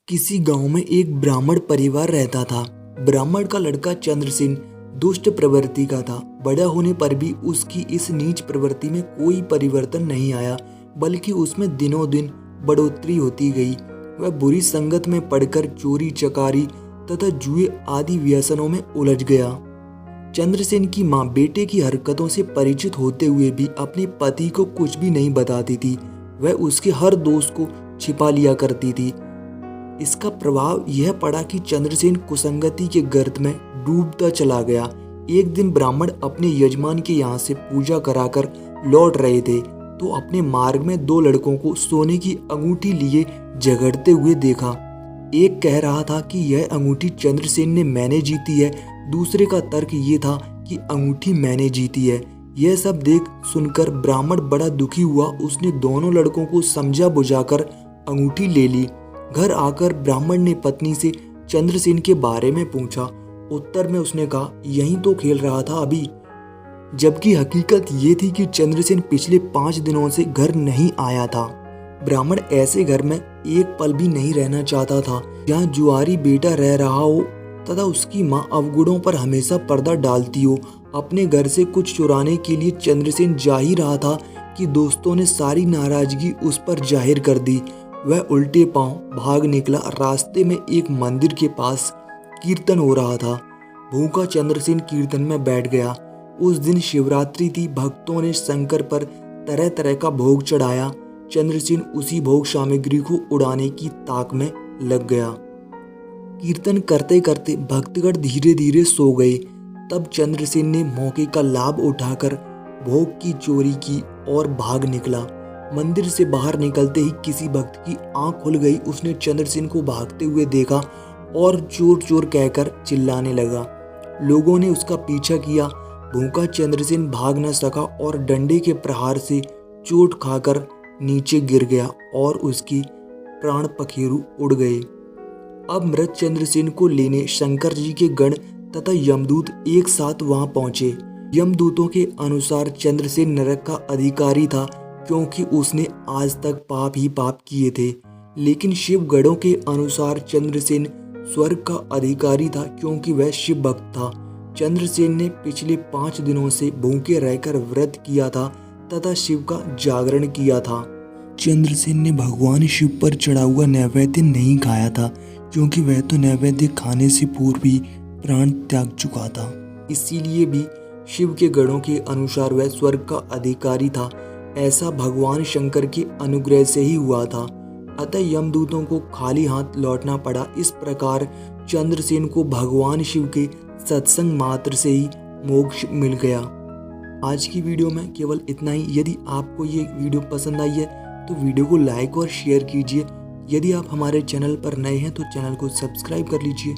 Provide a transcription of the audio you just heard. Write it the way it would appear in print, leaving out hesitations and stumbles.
किसी गांव में एक ब्राह्मण परिवार रहता था। ब्राह्मण का लड़का चंद्रसेन दुष्ट प्रवृत्ति का था। बड़ा होने पर भी उसकी इस नीच प्रवृत्ति में कोई परिवर्तन नहीं आया, बल्कि उसमें दिनों दिन बढ़ोतरी होती गई। वह बुरी संगत में पड़कर चोरी चकारी तथा जुए आदि व्यसनों में उलझ गया। चंद्रसेन की मां बेटे की हरकतों से परिचित होते हुए भी अपने पति को कुछ भी नहीं बताती थी। वह उसके हर दोष को छिपा लिया करती थी। इसका प्रभाव यह पड़ा कि चंद्रसेन कुसंगति के गर्त में डूबता चला गया। एक दिन ब्राह्मण अपने यजमान के यहाँ से पूजा कराकर लौट रहे थे तो अपने मार्ग में दो लड़कों को सोने की अंगूठी लिए झगड़ते हुए देखा। एक कह रहा था कि यह अंगूठी चंद्रसेन ने मैंने जीती है, दूसरे का तर्क ये था कि अंगूठी मैंने जीती है। यह सब देख सुनकर ब्राह्मण बड़ा दुखी हुआ। उसने दोनों लड़कों को समझा बुझाकर अंगूठी ले ली। घर आकर ब्राह्मण ने पत्नी से चंद्रसेन के बारे में पूछा। उत्तर में उसने कहा, यहीं तो खेल रहा था अभी। जबकि हकीकत ये थी कि चंद्रसेन पिछले 5 दिनों से घर नहीं आया था। ब्राह्मण ऐसे घर में एक पल भी नहीं रहना चाहता था जहाँ जुआरी बेटा रह रहा हो तथा उसकी मां अवगुणों पर हमेशा पर्दा डालती हो। अपने घर से कुछ चुराने के लिए चंद्रसेन जा ही रहा था कि दोस्तों ने सारी नाराजगी उस पर जाहिर कर दी। वह उल्टे पांव भाग निकला। रास्ते में एक मंदिर के पास कीर्तन हो रहा था। भूखा चंद्रसेन कीर्तन में बैठ गया। उस दिन शिवरात्रि थी। भक्तों ने शंकर पर तरह तरह का भोग चढ़ाया। चंद्रसेन उसी भोग सामग्री को उड़ाने की ताक में लग गया। कीर्तन करते करते भक्तगण धीरे धीरे सो गए। तब चंद्रसेन ने मौके का लाभ उठाकर भोग की चोरी की और भाग निकला। मंदिर से बाहर निकलते ही किसी भक्त की आंख खुल गई। उसने चंद्रसेन को भागते हुए देखा और चोर चोर कहकर चिल्लाने लगा। लोगों ने उसका पीछा किया। भूखा चंद्रसेन भाग न सका और डंडे के प्रहार से चोट खाकर नीचे गिर गया और उसकी प्राण पखेरु उड़ गए। अब मृत चंद्रसेन को लेने शंकर जी के गण तथा यमदूत एक साथ वहां पहुंचे। यमदूतों के अनुसार चंद्रसेन नरक का अधिकारी था, क्योंकि उसने आज तक पाप ही पाप किए थे। लेकिन शिव गणों के अनुसार चंद्रसेन स्वर्ग का अधिकारी था, क्योंकि वह शिव भक्त था। चंद्रसेन ने पिछले 5 दिनों से भूखे रहकर व्रत किया था तथा शिव का जागरण किया था। चंद्रसेन ने भगवान शिव पर चढ़ा हुआ नैवेद्य नहीं खाया था, क्योंकि वह तो नैवेद्य खाने से पूर्व ही प्राण त्याग चुका था। इसीलिए भी शिव के गणों के अनुसार वह स्वर्ग का अधिकारी था। ऐसा भगवान शंकर के अनुग्रह से ही हुआ था। अतः यमदूतों को खाली हाथ लौटना पड़ा। इस प्रकार चंद्रसेन को भगवान शिव के सत्संग मात्र से ही मोक्ष मिल गया। आज की वीडियो में केवल इतना ही। यदि आपको ये वीडियो पसंद आई है तो वीडियो को लाइक और शेयर कीजिए। यदि आप हमारे चैनल पर नए हैं तो चैनल को सब्सक्राइब कर लीजिए।